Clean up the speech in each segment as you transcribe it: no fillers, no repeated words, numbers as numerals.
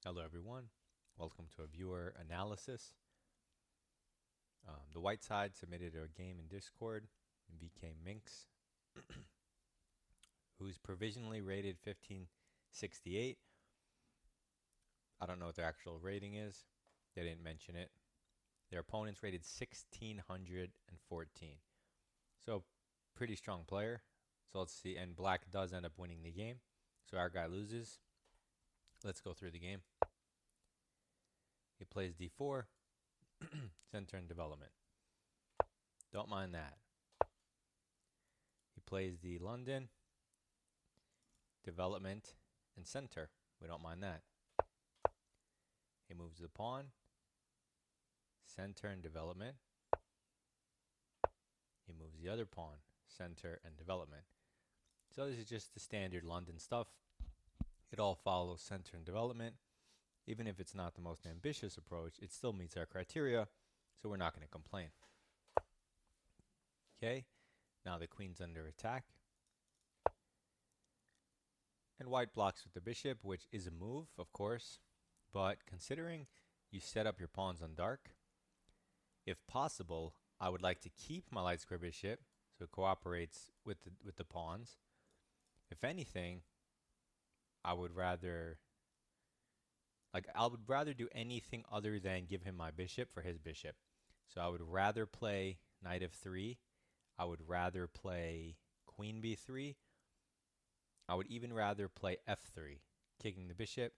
Hello everyone, welcome to a viewer analysis. The white side submitted a game in Discord, VK Minx, who's provisionally rated 1568. I don't know what their actual rating is, they didn't mention it. Their opponent's rated 1614. So, pretty strong player. So let's see, and black does end up winning the game. So our guy loses. Let's go through the game. He plays d4, center and development. Don't mind that. He plays the London, development, and center. We don't mind that. He moves the pawn, center and development. He moves the other pawn, center and development. So this is just the standard London stuff. It all follows center and development. Even if it's not the most ambitious approach, it still meets our criteria, so we're not going to complain. Okay, now the queen's under attack. And white blocks with the bishop, which is a move, of course. But considering you set up your pawns on dark, if possible, I would like to keep my light square bishop so it cooperates with the pawns. If anything, I would rather do anything other than give him my bishop for his bishop. So I would rather play knight f3. I would rather play queen b3. I would even rather play f3, kicking the bishop.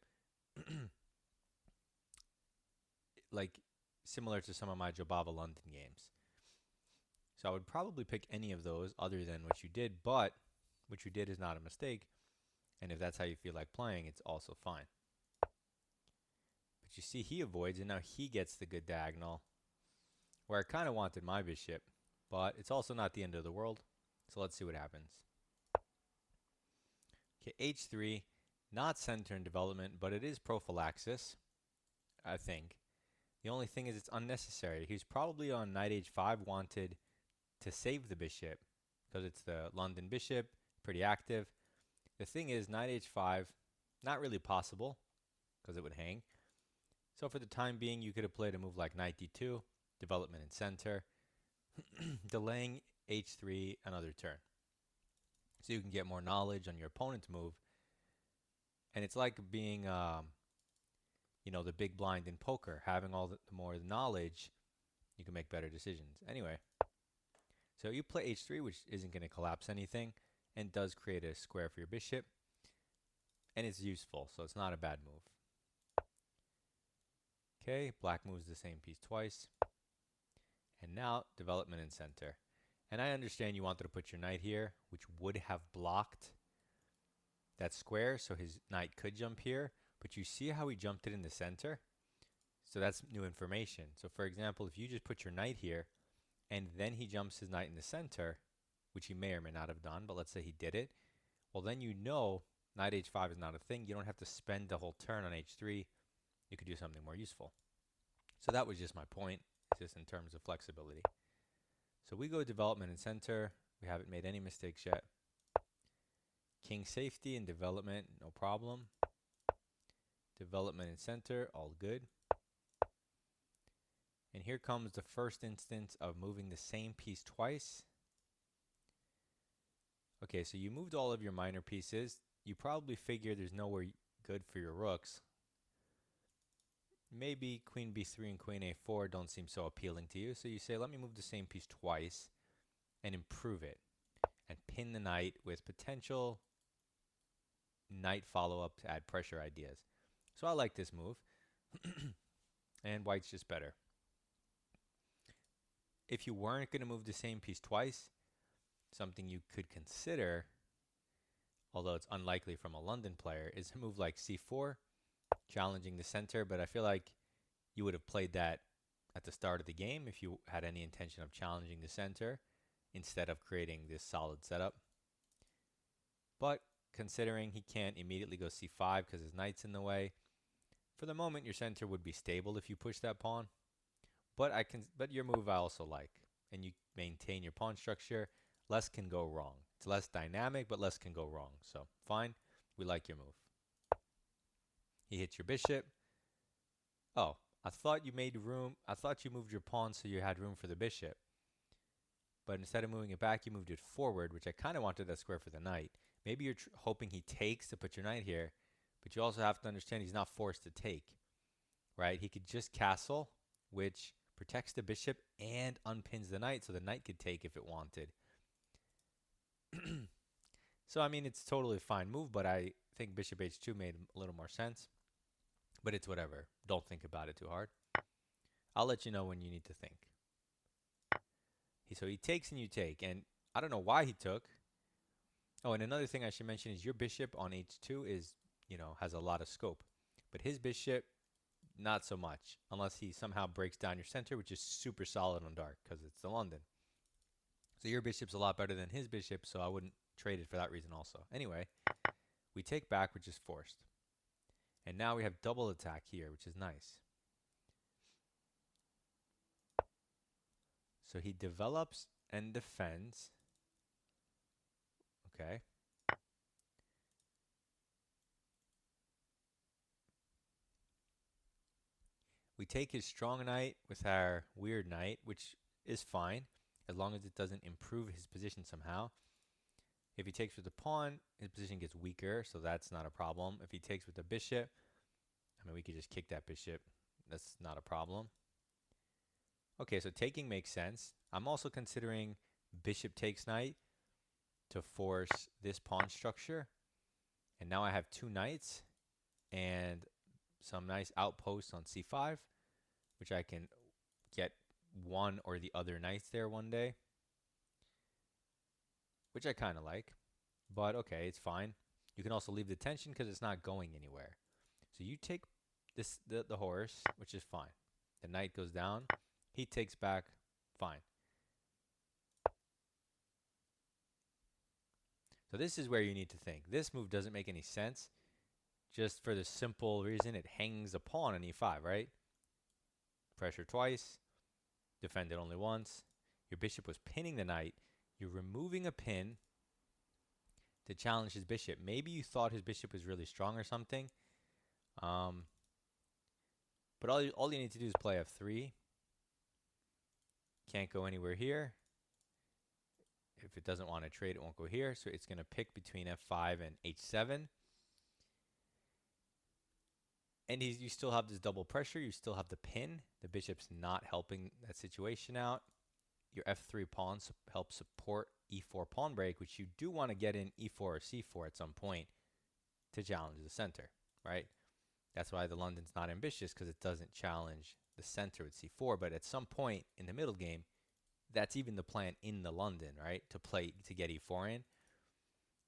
Like similar to some of my Jobava London games. So I would probably pick any of those other than what you did, but what you did is not a mistake. And if that's how you feel like playing, it's also fine. But you see he avoids, and now he gets the good diagonal, where I kind of wanted my bishop, but it's also not the end of the world. So let's see what happens. Okay, h3, not center and development, but it is prophylaxis, I think. The only thing is it's unnecessary. He's probably on knight h5 wanted to save the bishop because it's the London bishop, pretty active. The thing is knight h5, not really possible because it would hang. So for the time being, you could have played a move like knight d2, development in center, delaying h3 another turn. So you can get more knowledge on your opponent's move. And it's like being the big blind in poker, having all the more knowledge, you can make better decisions. Anyway, so you play h3, which isn't going to collapse anything, and does create a square for your bishop, and it's useful, so it's not a bad move. Okay, black moves the same piece twice, and now development in center. And I understand you wanted to put your knight here, which would have blocked that square, so his knight could jump here. But you see how he jumped it in the center? So that's new information. So for example, if you just put your knight here, and then he jumps his knight in the center, which he may or may not have done, but let's say he did it, well then you know knight h5 is not a thing. You don't have to spend the whole turn on h3. You could do something more useful. So that was just my point, just in terms of flexibility. So we go development in center. We haven't made any mistakes yet. King safety and development, no problem. Development in center, all good. And here comes the first instance of moving the same piece twice. Okay, so you moved all of your minor pieces. You probably figure there's nowhere good for your rooks. Maybe queen b3 and queen a4 don't seem so appealing to you. So you say, let me move the same piece twice and improve it. And pin the knight with potential knight follow-up to add pressure ideas. So I like this move. And white's just better. If you weren't going to move the same piece twice, something you could consider, although it's unlikely from a London player, is a move like c4, challenging the center. But I feel like you would have played that at the start of the game if you had any intention of challenging the center instead of creating this solid setup. But considering he can't immediately go c5 because his knight's in the way, for the moment your center would be stable if you push that pawn. But your move I also like, and you maintain your pawn structure. Less can go wrong. It's less dynamic, but less can go wrong. So fine, we like your move. He hits your bishop, Oh, I thought you made room. I thought you moved your pawn so you had room for the bishop. But instead of moving it back, you moved it forward, which I kind of wanted that square for the knight. Maybe you're hoping he takes to put your knight here, but you also have to understand he's not forced to take, right? He could just castle, which protects the bishop and unpins the knight, so the knight could take if it wanted. So, I mean, it's totally a fine move, but I think bishop h2 made a little more sense. But it's whatever. Don't think about it too hard. I'll let you know when you need to think. So he takes and you take, and I don't know why he took. Oh, and another thing I should mention is your bishop on h2 is, has a lot of scope. But his bishop, not so much, unless he somehow breaks down your center, which is super solid on dark because it's the London. So your bishop's a lot better than his bishop, so I wouldn't trade it for that reason also. Anyway, we take back, which is forced. And now we have double attack here, which is nice. So he develops and defends. Okay. We take his strong knight with our weird knight, which is fine, as long as it doesn't improve his position somehow. If he takes with the pawn, his position gets weaker, so that's not a problem. If he takes with the bishop, I mean, we could just kick that bishop. That's not a problem. Okay, so taking makes sense. I'm also considering bishop takes knight to force this pawn structure. And now I have two knights and some nice outposts on c5, which I can get one or the other knights there one day, which I kind of like. But okay, it's fine. You can also leave the tension because it's not going anywhere. So you take the horse, which is fine. The knight goes down. He takes back. Fine. So this is where you need to think. This move doesn't make any sense just for the simple reason it hangs a pawn on e5, right? Pressure twice. Defended only once. Your bishop was pinning the knight. You're removing a pin to challenge his bishop. Maybe you thought his bishop was really strong or something. But all you need to do is play f3. Can't go anywhere here. If it doesn't want to trade, it won't go here. So it's going to pick between f5 and h7. And you still have this double pressure. You still have the pin. The bishop's not helping that situation out. Your f3 pawn helps support e4 pawn break, which you do want to get in e4 or c4 at some point to challenge the center, right? That's why the London's not ambitious, because it doesn't challenge the center with c4. But at some point in the middle game, that's even the plan in the London, right? To get e4 in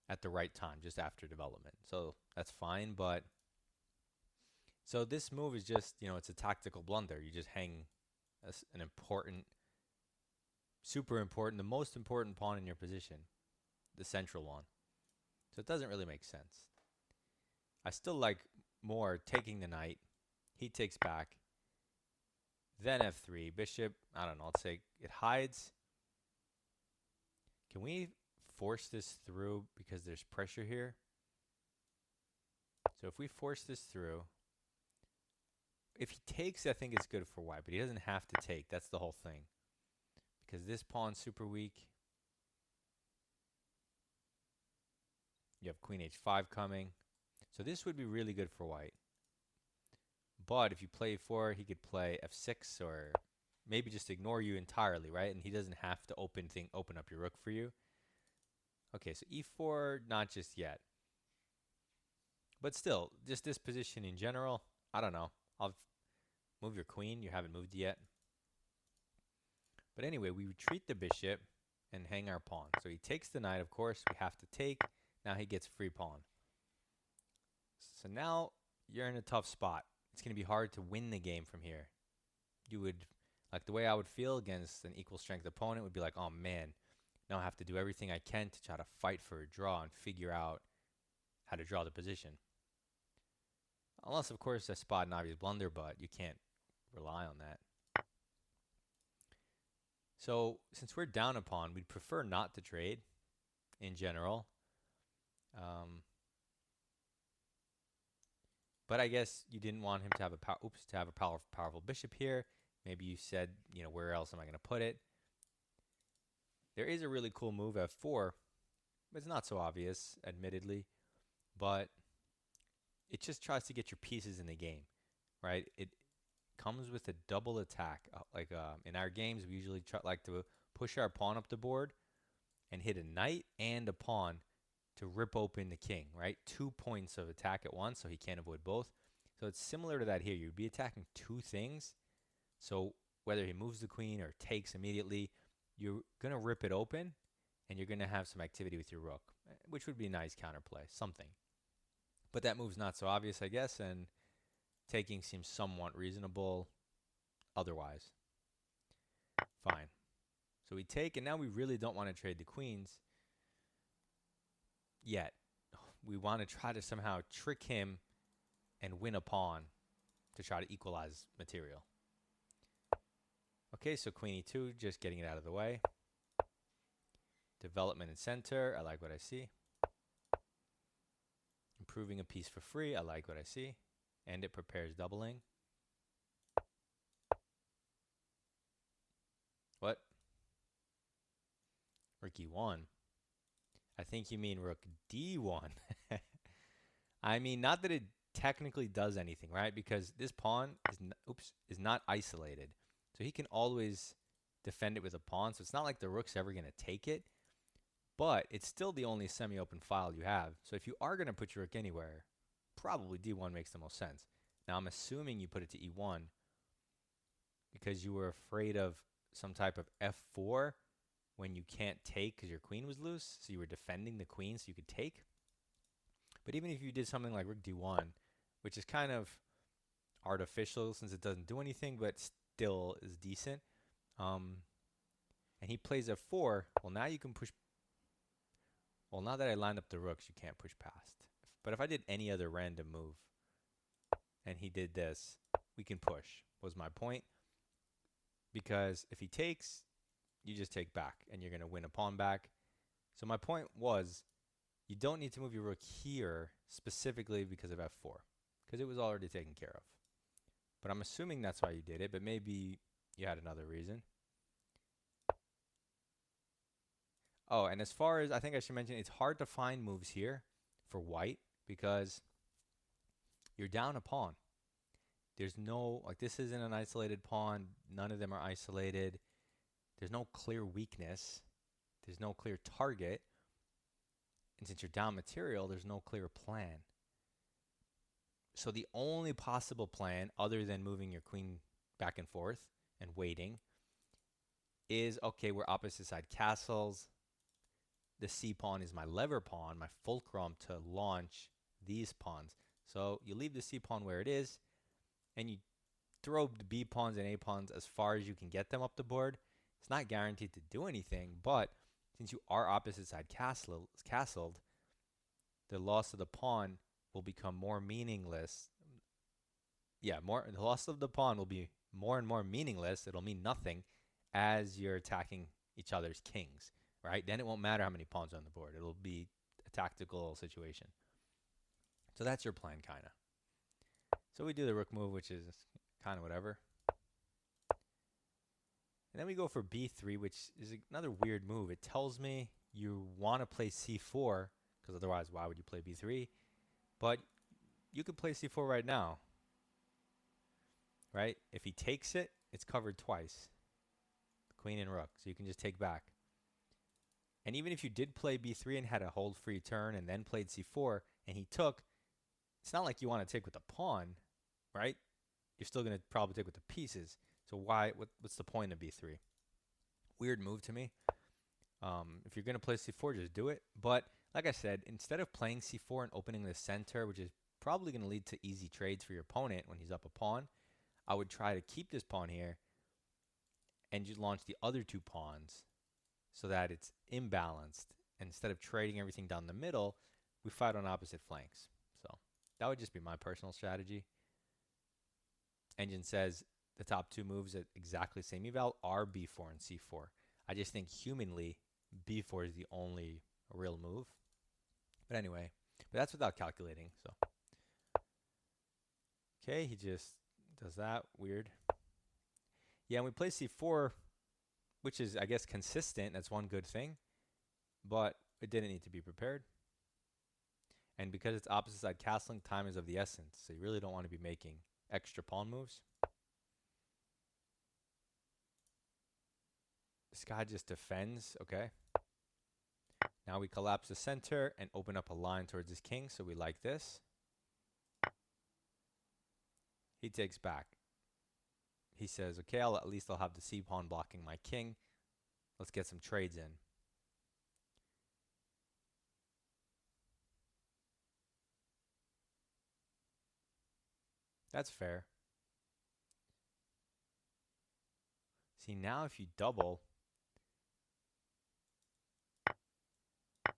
at the right time, just after development. So that's fine, but so this move is just, it's a tactical blunder. You just hang an important, super important, the most important pawn in your position, the central one. So it doesn't really make sense. I still like more taking the knight. He takes back. Then f3, bishop, I don't know, let's say it hides. Can we force this through because there's pressure here? So if we force this through, if he takes, I think it's good for white, but he doesn't have to take. That's the whole thing. Because this pawn's super weak. You have queen h5 coming. So this would be really good for white. But if you play e4, he could play f6 or maybe just ignore you entirely, right? And he doesn't have to open up your rook for you. Okay, so e4, not just yet. But still, just this position in general, I don't know. I'll move your queen. You haven't moved yet. But anyway, we retreat the bishop and hang our pawn. So he takes the knight, of course. We have to take. Now he gets free pawn. So now you're in a tough spot. It's going to be hard to win the game from here. You would, like the way I would feel against an equal strength opponent would be like, oh man, now I have to do everything I can to try to fight for a draw and figure out how to draw the position. Unless, of course, I spot an obvious blunder, but you can't rely on that. So since we're down a pawn, we'd prefer not to trade in general. But I guess you didn't want him to have a powerful bishop here. Maybe you said, where else am I going to put it? There is a really cool move, f4. It's not so obvious, admittedly, but it just tries to get your pieces in the game, right? It comes with a double attack. In our games, we usually like to push our pawn up the board and hit a knight and a pawn to rip open the king, right? 2 points of attack at once, so he can't avoid both. So it's similar to that here. You'd be attacking two things. So whether he moves the queen or takes immediately, you're going to rip it open, and you're going to have some activity with your rook, which would be a nice counterplay, something. But that move's not so obvious, I guess, and taking seems somewhat reasonable otherwise. Fine. So we take, and now we really don't want to trade the queens yet. We want to try to somehow trick him and win a pawn to try to equalize material. Okay, so queen e2, just getting it out of the way. Development in center, I like what I see. Improving a piece for free, I like what I see. And it prepares doubling. What? Rook e1. I think you mean rook d1. I mean, not that it technically does anything, right? Because this pawn is not isolated. So he can always defend it with a pawn. So it's not like the rook's ever going to take it. But it's still the only semi-open file you have. So if you are going to put your rook anywhere, probably d1 makes the most sense. Now I'm assuming you put it to e1 because you were afraid of some type of f4 when you can't take because your queen was loose. So you were defending the queen so you could take. But even if you did something like rook d1, which is kind of artificial since it doesn't do anything, but still is decent, and he plays f4, well, now you can push. Well, now that I lined up the rooks, you can't push past. But if I did any other random move, and he did this, we can push, was my point. Because if he takes, you just take back, and you're going to win a pawn back. So my point was, you don't need to move your rook here specifically because of f4, because it was already taken care of. But I'm assuming that's why you did it, but maybe you had another reason. Oh, and as far as, I think I should mention, it's hard to find moves here for white because you're down a pawn. There's no, like, this isn't an isolated pawn. None of them are isolated. There's no clear weakness. There's no clear target. And since you're down material, there's no clear plan. So the only possible plan, other than moving your queen back and forth and waiting, is, okay, we're opposite side castles. The c pawn is my lever pawn, my fulcrum to launch these pawns. So you leave the c pawn where it is, and you throw the b pawns and a pawns as far as you can get them up the board. It's not guaranteed to do anything, but since you are opposite side castled, the loss of the pawn will become more meaningless. Yeah, the loss of the pawn will be more and more meaningless. It'll mean nothing as you're attacking each other's kings, right? Then it won't matter how many pawns are on the board. It'll be a tactical situation. So that's your plan, kind of. So we do the rook move, which is kind of whatever. And then we go for b3, which is another weird move. It tells me you want to play c4, because otherwise, why would you play b3? But you could play c4 right now, right? If he takes it, it's covered twice. Queen and rook, so you can just take back. And even if you did play b3 and had a hold free turn and then played c4 and he took, it's not like you want to take with the pawn, right? You're still going to probably take with the pieces. So what's the point of b3? Weird move to me. If you're going to play c4, just do it. But like I said, instead of playing c4 and opening the center, which is probably going to lead to easy trades for your opponent when he's up a pawn, I would try to keep this pawn here and just launch the other two pawns so that it's imbalanced. And instead of trading everything down the middle, we fight on opposite flanks. So that would just be my personal strategy. Engine says the top two moves at exactly the same eval are b4 and c4. I just think humanly, b4 is the only real move. But anyway, but that's without calculating. So Okay, he just does that. Weird. Yeah, and we play c4, which is, I guess, consistent. That's one good thing. But it didn't need to be prepared. And because it's opposite side castling, time is of the essence. So you really don't want to be making extra pawn moves. This guy just defends. Okay. Now we collapse the center and open up a line towards his king. So we like this. He takes back. He says, okay, at least I'll have the c-pawn blocking my king. Let's get some trades in. That's fair. See, now if you double,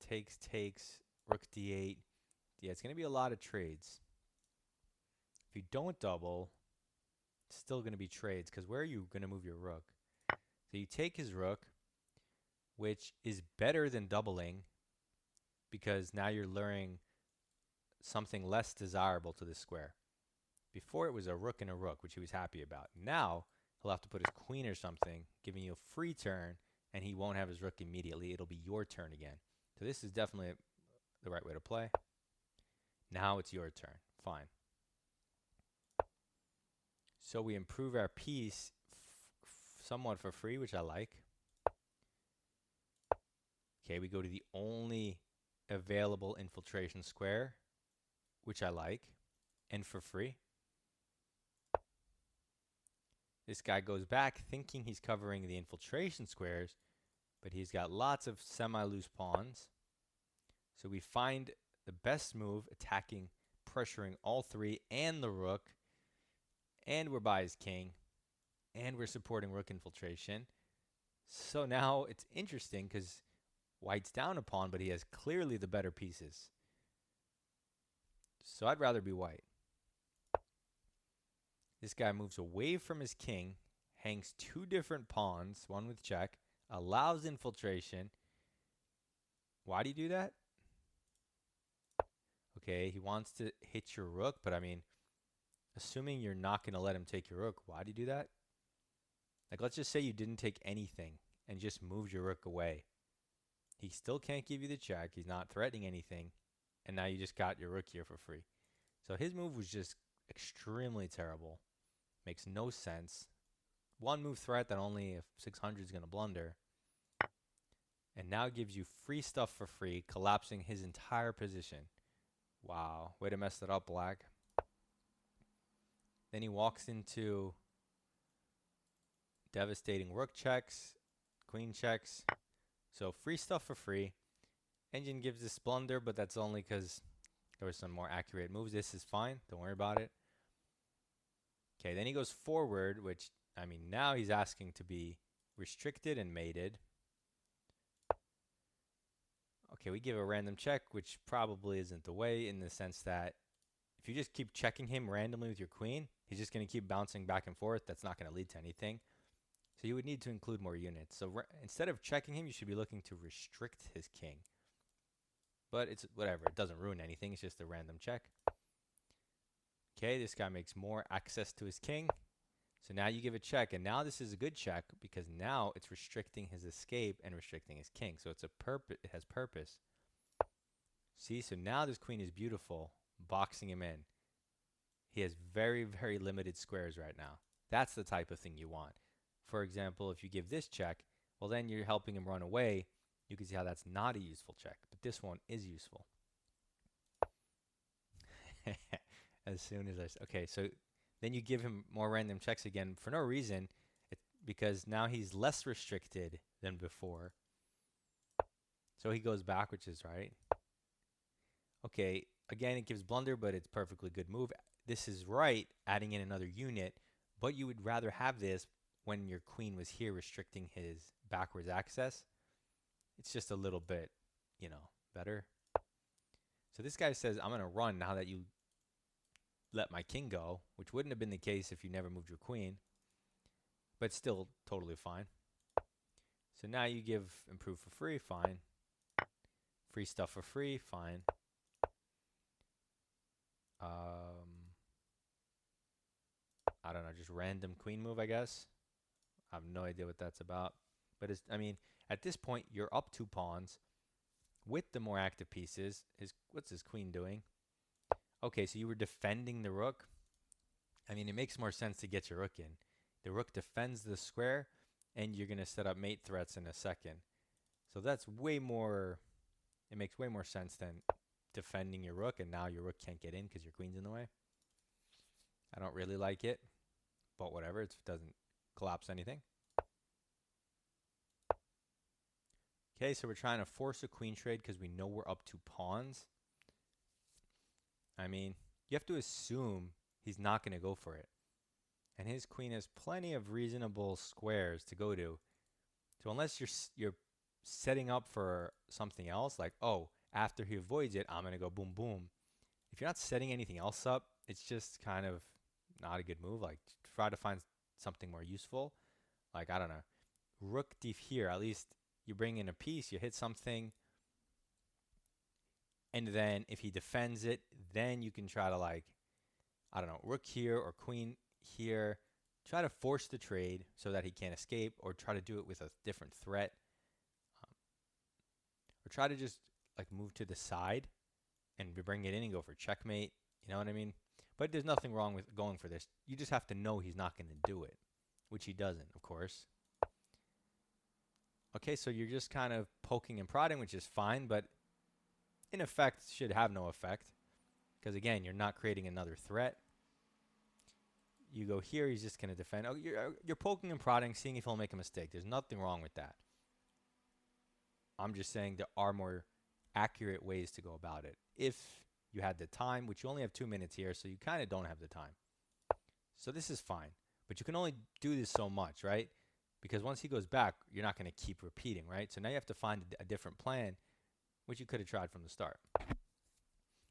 takes, rook d8. Yeah, it's going to be a lot of trades. If you don't double, it's still going to be trades, because where are you going to move your rook? So you take his rook, which is better than doubling, because now you're luring something less desirable to this square. Before it was a rook and a rook, which he was happy about. Now he'll have to put his queen or something, giving you a free turn, and he won't have his rook immediately. It'll be your turn again. So this is definitely the right way to play. Now it's your turn. Fine. So we improve our piece somewhat for free, which I like. Okay, we go to the only available infiltration square, which I like, and for free. This guy goes back thinking he's covering the infiltration squares, but he's got lots of semi-loose pawns. So we find the best move, attacking, pressuring all three and the rook, and we're by his king, and we're supporting rook infiltration. So now it's interesting because white's down a pawn, but he has clearly the better pieces. So I'd rather be white. This guy moves away from his king, hangs two different pawns, one with check, allows infiltration. Why do you do that? Okay, he wants to hit your rook, but I mean, assuming you're not going to let him take your rook, why do you do that? Like, let's just say you didn't take anything and just moved your rook away. He still can't give you the check. He's not threatening anything. And now you just got your rook here for free. So his move was just extremely terrible. Makes no sense. One move threat that only if 600 is going to blunder. And now gives you free stuff for free, collapsing his entire position. Wow, way to mess that up, black. Then he walks into devastating rook checks, queen checks. So free stuff for free. Engine gives this blunder, but that's only because there were some more accurate moves. This is fine. Don't worry about it. Okay, then he goes forward, which, I mean, now he's asking to be restricted and mated. Okay, we give a random check, which probably isn't the way, in the sense that if you just keep checking him randomly with your queen, he's just going to keep bouncing back and forth. That's not going to lead to anything. So you would need to include more units. So instead of checking him, you should be looking to restrict his king. But it's whatever. It doesn't ruin anything. It's just a random check. Okay, this guy makes more access to his king. So now you give a check. And now this is a good check because now it's restricting his escape and restricting his king. So it's a it has purpose. See, so now this queen is beautiful, boxing him in. He has very, very limited squares right now. That's the type of thing you want. For example, if you give this check, well, then you're helping him run away. You can see how that's not a useful check, but this one is useful. As soon as okay, so then you give him more random checks again for no reason, because now he's less restricted than before. So he goes back, which is right. Okay, again, it gives blunder, but it's perfectly good move. This is right, adding in another unit, but you would rather have this when your queen was here restricting his backwards access. It's just a little bit, you know, better. So this guy says, I'm going to run now that you let my king go, which wouldn't have been the case if you never moved your queen, but still totally fine. So now you give improve for free, fine. Free stuff for free, fine. I don't know, just random queen move, I guess. I have no idea what that's about. But it's, I mean, at this point, you're up 2 pawns with the more active pieces. What's his queen doing? Okay, so you were defending the rook. I mean, it makes more sense to get your rook in. The rook defends the square, and you're going to set up mate threats in a second. So that's way more, it makes way more sense than defending your rook, and now your rook can't get in because your queen's in the way. I don't really like it, but whatever, it doesn't collapse anything. Okay, so we're trying to force a queen trade because we know we're up 2 pawns. I mean, you have to assume he's not going to go for it. And his queen has plenty of reasonable squares to go to. So unless you're setting up for something else, like, oh, after he avoids it, I'm going to go boom, boom. If you're not setting anything else up, it's just kind of not a good move. Like, try to find something more useful. Like, I don't know, rook d here, at least you bring in a piece, you hit something, and then if he defends it, then you can try to, like, I don't know, rook here or queen here, try to force the trade so that he can't escape, or try to do it with a different threat, or try to just like move to the side and bring it in and go for checkmate. You know what I mean? But there's nothing wrong with going for this. You just have to know he's not going to do it, which he doesn't, of course. Okay, so you're just kind of poking and prodding, which is fine, but in effect should have no effect because, again, you're not creating another threat. You go here, he's just going to defend. Oh, you're poking and prodding, seeing if he'll make a mistake. There's nothing wrong with that. I'm just saying there are more accurate ways to go about it. If you had the time, which you only have 2 minutes here, so you kind of don't have the time. So this is fine, but you can only do this so much, right? Because once he goes back, you're not going to keep repeating, right? So now you have to find a different plan, which you could have tried from the start.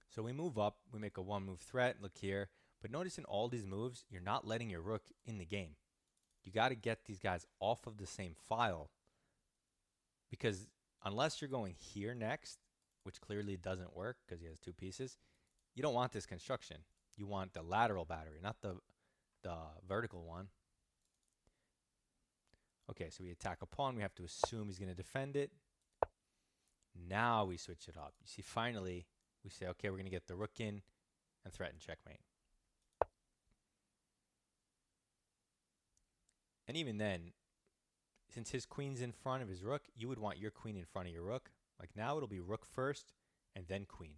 So we move up, we make a 1-move threat, look here. But notice in all these moves, you're not letting your rook in the game. You got to get these guys off of the same file. Because unless you're going here next, which clearly doesn't work because he has 2 pieces, you don't want this construction. You want the lateral battery, not the vertical one. Okay, so we attack a pawn. We have to assume he's going to defend it. Now we switch it up. You see, finally, we say, okay, we're going to get the rook in and threaten checkmate. And even then, since his queen's in front of his rook, you would want your queen in front of your rook. Like now it'll be rook first and then queen.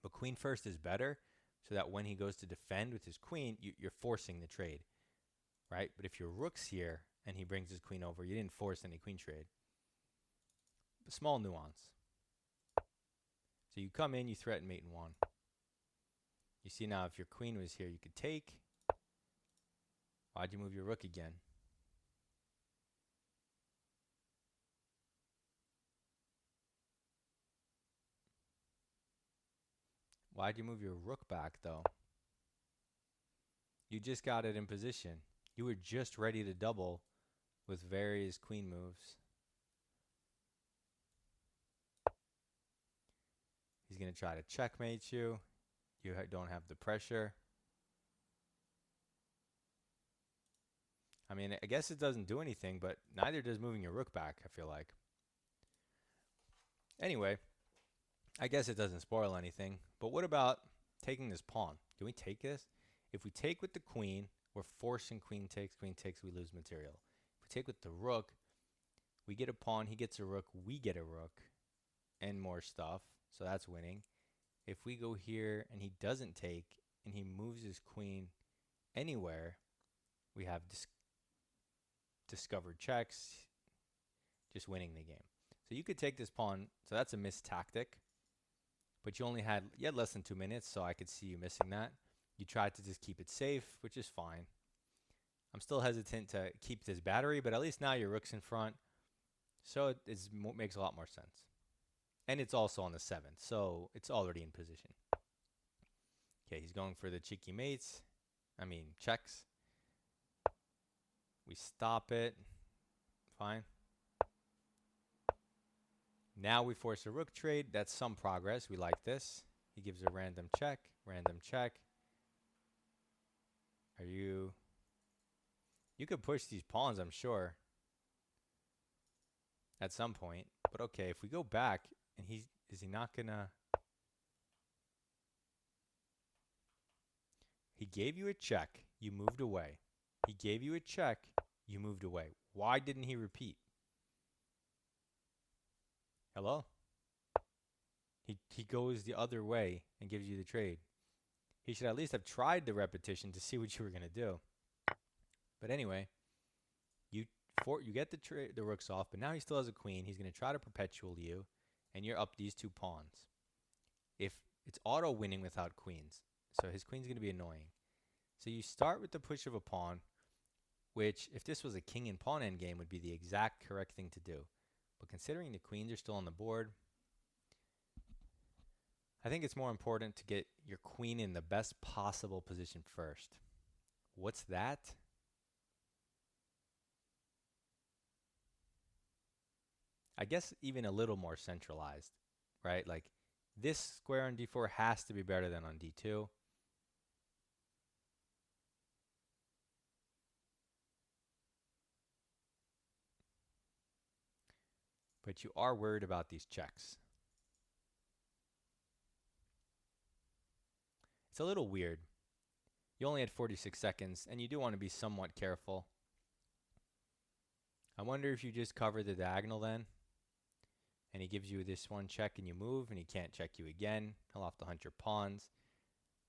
But queen first is better so that when he goes to defend with his queen, you're forcing the trade, right? But if your rook's here and he brings his queen over, you didn't force any queen trade. A small nuance. So you come in, you threaten mate in 1. You see now if your queen was here, you could take. Why'd you move your rook again? Why'd you move your rook back, though? You just got it in position. You were just ready to double with various queen moves. He's going to try to checkmate you. You don't have the pressure. I mean, I guess it doesn't do anything, but neither does moving your rook back, I feel like. Anyway, I guess it doesn't spoil anything. But what about taking this pawn? Do we take this? If we take with the queen, we're forcing queen takes, we lose material. If we take with the rook, we get a pawn, he gets a rook, we get a rook, and more stuff. So that's winning. If we go here and he doesn't take, and he moves his queen anywhere, we have discovered checks, just winning the game. So you could take this pawn. So that's a missed tactic. But you had less than 2 minutes, so I could see you missing that. You tried to just keep it safe, which is fine. I'm still hesitant to keep this battery, but at least now your rook's in front. So it makes a lot more sense. And it's also on the 7th, so it's already in position. Okay, he's going for the cheeky mates. I mean, checks. We stop it. Fine. Now we force a rook trade. That's some progress. We like this. He gives a random check. Random check. Are you You could push these pawns, I'm sure, at some point. But okay, if we go back, and is he not gonna... He gave you a check, you moved away. He gave you a check, you moved away. Why didn't he repeat? Hello? He goes the other way and gives you the trade. He should at least have tried the repetition to see what you were going to do. But anyway, you get the rooks off, but now he still has a queen. He's going to try to perpetual you, and you're up these 2 pawns. If it's auto winning without queens, so his queen's going to be annoying. So you start with the push of a pawn, which if this was a king and pawn endgame would be the exact correct thing to do. But considering the queens are still on the board, I think it's more important to get your queen in the best possible position first. What's that? I guess even a little more centralized, right? Like this square on d4 has to be better than on d2. But you are worried about these checks. It's a little weird. You only had 46 seconds, and you do want to be somewhat careful. I wonder if you just cover the diagonal then, and he gives you this one check and you move, and he can't check you again. He'll have to hunt your pawns.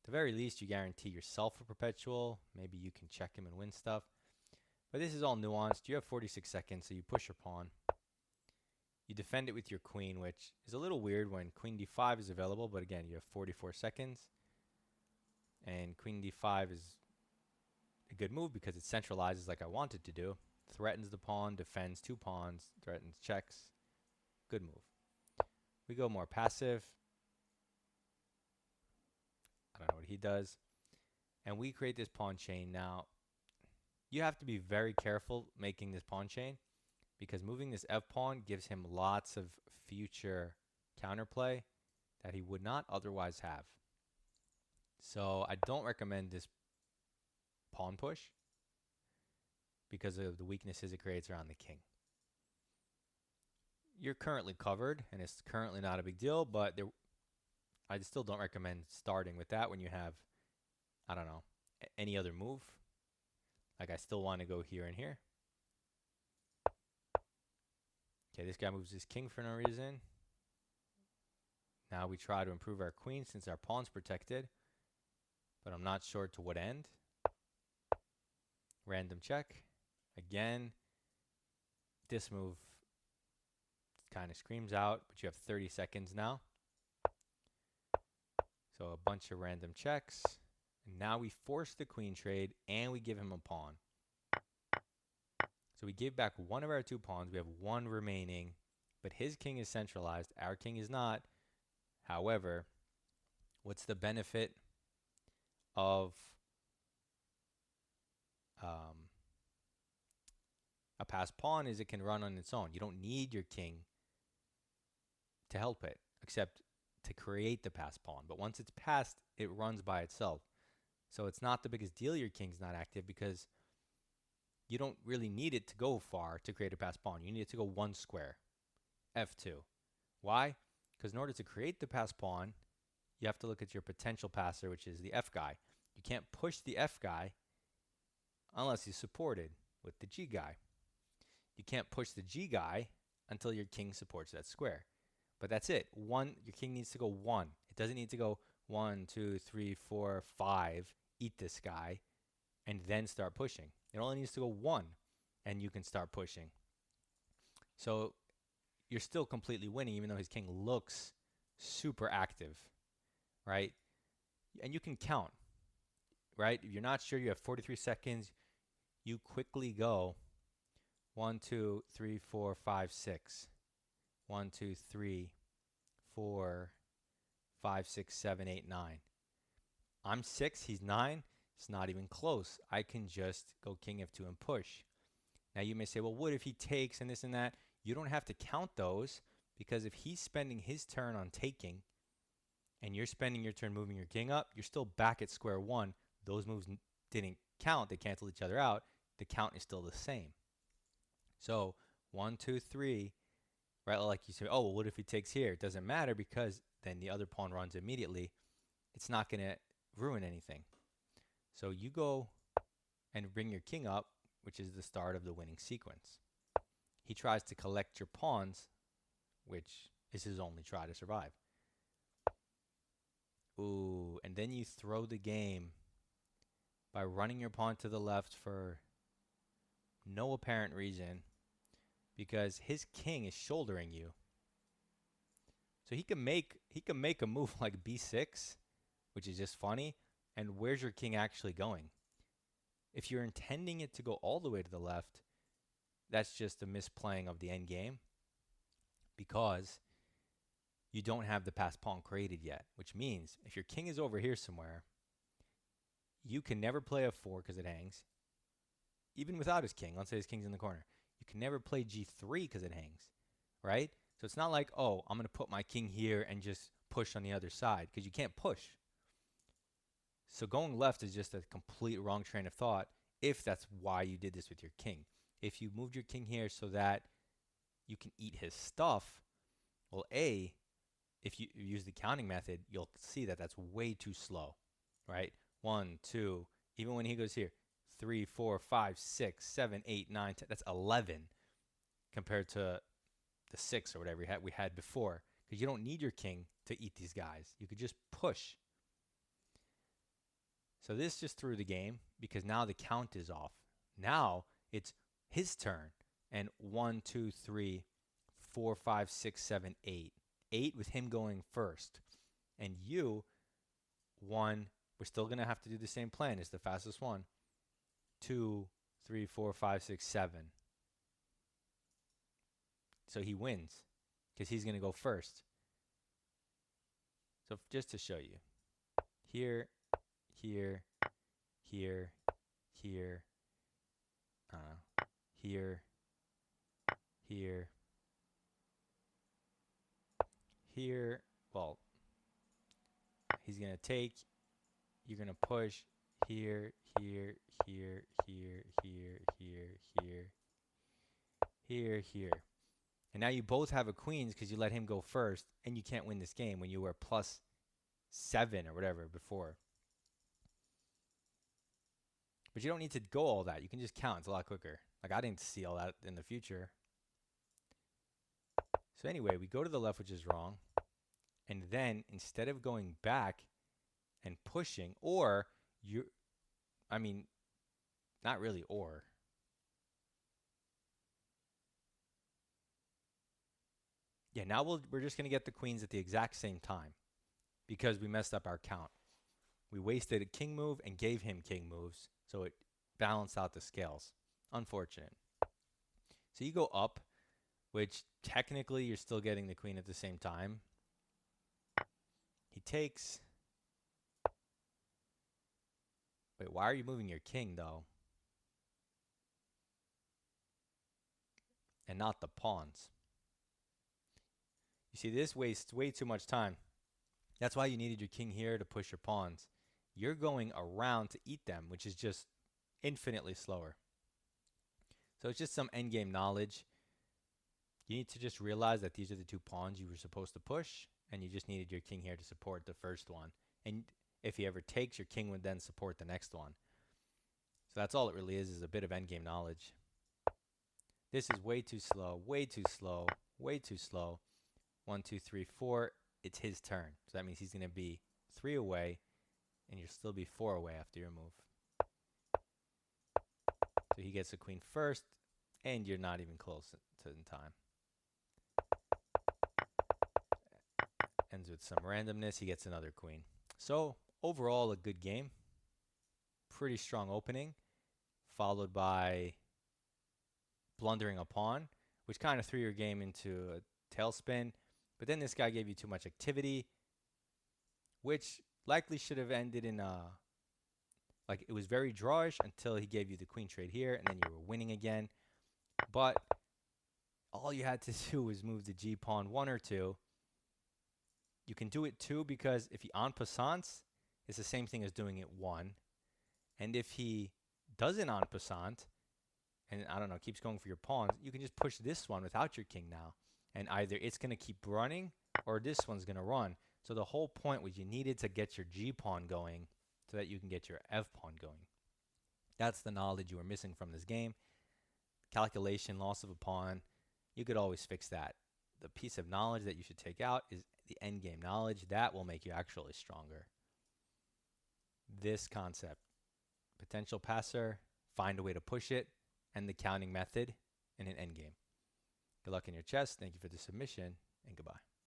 At the very least, you guarantee yourself a perpetual. Maybe you can check him and win stuff. But this is all nuanced. You have 46 seconds, so you push your pawn. You defend it with your queen, which is a little weird when queen d5 is available, but again, you have 44 seconds. And queen d5 is a good move because it centralizes like I wanted to do. Threatens the pawn, defends 2 pawns, threatens checks. Good move. We go more passive. I don't know what he does. And we create this pawn chain. Now, you have to be very careful making this pawn chain because moving this f pawn gives him lots of future counterplay that he would not otherwise have. So I don't recommend this pawn push because of the weaknesses it creates around the king. You're currently covered, and it's currently not a big deal, but I still don't recommend starting with that when you have, I don't know, any other move. Like I still want to go here and here. Okay, this guy moves his king for no reason. Now we try to improve our queen since our pawn's protected, but I'm not sure to what end. Random check. Again, this move kind of screams out, but you have 30 seconds now. So a bunch of random checks. And now we force the queen trade and we give him a pawn. So we give back one of our 2 pawns. We have 1 remaining, but his king is centralized. Our king is not. However, what's the benefit of a passed pawn is it can run on its own. You don't need your king to help it, except to create the passed pawn. But once it's passed, it runs by itself. So it's not the biggest deal your king's not active because you don't really need it to go far to create a passed pawn. You need it to go 1 square, f2. Why? Because in order to create the passed pawn, you have to look at your potential passer, which is the f guy. You can't push the f guy unless he's supported with the g guy. You can't push the g guy until your king supports that square. But that's it. Your king needs to go 1. It doesn't need to go 1, 2, 3, 4, 5, eat this guy, and then start pushing. It only needs to go 1, and you can start pushing. So you're still completely winning, even though his king looks super active, right? And you can count, right? If you're not sure, you have 43 seconds. You quickly go 1, 2, 3, 4, 5, 6. 1, 2, 3, 4, 5, 6, 7, 8, 9. I'm 6, he's 9. It's not even close. I can just go king f2 and push. Now you may say, well, what if he takes and this and that? You don't have to count those because if he's spending his turn on taking and you're spending your turn moving your king up, you're still back at square one. Those moves didn't count. They canceled each other out. the count is still the same. So 1, 2, 3, right? Like you say, oh, well, what if he takes here? It doesn't matter because then the other pawn runs immediately. It's not going to ruin anything. So you go and bring your king up, which is the start of the winning sequence. He tries to collect your pawns, which is his only try to survive. Ooh, and then you throw the game by running your pawn to the left for no apparent reason because his king is shouldering you. So he can make a move like b6, which is just funny. And where's your king actually going? If you're intending it to go all the way to the left, that's just a misplaying of the end game because you don't have the passed pawn created yet, which means if your king is over here somewhere, you can never play f4 because it hangs. Even without his king, let's say his king's in the corner, you can never play g3 because it hangs, right? So it's not like, oh, I'm going to put my king here and just push on the other side because you can't push. So going left is just a complete wrong train of thought if that's why you did this with your king. If you moved your king here so that you can eat his stuff, well, A, if you use the counting method, you'll see that that's way too slow, right? 1, 2, even when he goes here, 3, 4, 5, 6, 7, 8, 9, 10, that's 11 compared to the 6 or whatever we had before, because you don't need your king to eat these guys. You could just push. So this just threw the game because now the count is off. Now it's his turn. And 1, 2, 3, 4, 5, 6, 7, 8. 8 with him going first. And you, 1, we're still going to have to do the same plan. It's the fastest one. 2, 3, 4, 5, 6, 7. So he wins because he's going to go first. So just to show you. Here, here, here, here, here, here, here. Well, he's going to take, you're going to push here, here, here, here, here, here, here, here, here. And now you both have a queens because you let him go first, and you can't win this game when you were +7 or whatever before. But you don't need to go all that. You can just count. It's a lot quicker. Like, I didn't see all that in the future. So anyway, we go to the left, which is wrong. And then instead of going back and pushing, or you, I mean, not really or. Yeah, now we're just going to get the queens at the exact same time because we messed up our count. We wasted a king move and gave him king moves, so it balanced out the scales. Unfortunate. So you go up, which technically you're still getting the queen at the same time. He takes. Wait, why are you moving your king, though? And not the pawns. You see, this wastes way too much time. That's why you needed your king here to push your pawns. You're going around to eat them, which is just infinitely slower. So it's just some endgame knowledge. You need to just realize that these are the 2 pawns you were supposed to push, and you just needed your king here to support the first one. And if he ever takes, your king would then support the next one. So that's all it really is a bit of endgame knowledge. This is way too slow, way too slow, way too slow. 1, 2, 3, 4. It's his turn. So that means he's going to be 3 away, and you'll still be 4 away after your move. So he gets the queen first, and you're not even close to in time. Ends with some randomness. He gets another queen. So overall, a good game. Pretty strong opening, followed by blundering a pawn, which kind of threw your game into a tailspin. But then this guy gave you too much activity, which likely should have ended in like it was very drawish until he gave you the queen trade here, and then you were winning again. But all you had to do was move the g pawn 1 or 2. You can do it 2 because if he en passant, it's the same thing as doing it 1. And if he doesn't en passant, and I don't know, keeps going for your pawns, you can just push this one without your king now. And either it's going to keep running or this one's going to run. So the whole point was you needed to get your G pawn going so that you can get your F pawn going. That's the knowledge you were missing from this game. Calculation, loss of a pawn, you could always fix that. The piece of knowledge that you should take out is the endgame knowledge. That will make you actually stronger. This concept, potential passer, find a way to push it, and the counting method in an endgame. Good luck in your chess. Thank you for the submission, and goodbye.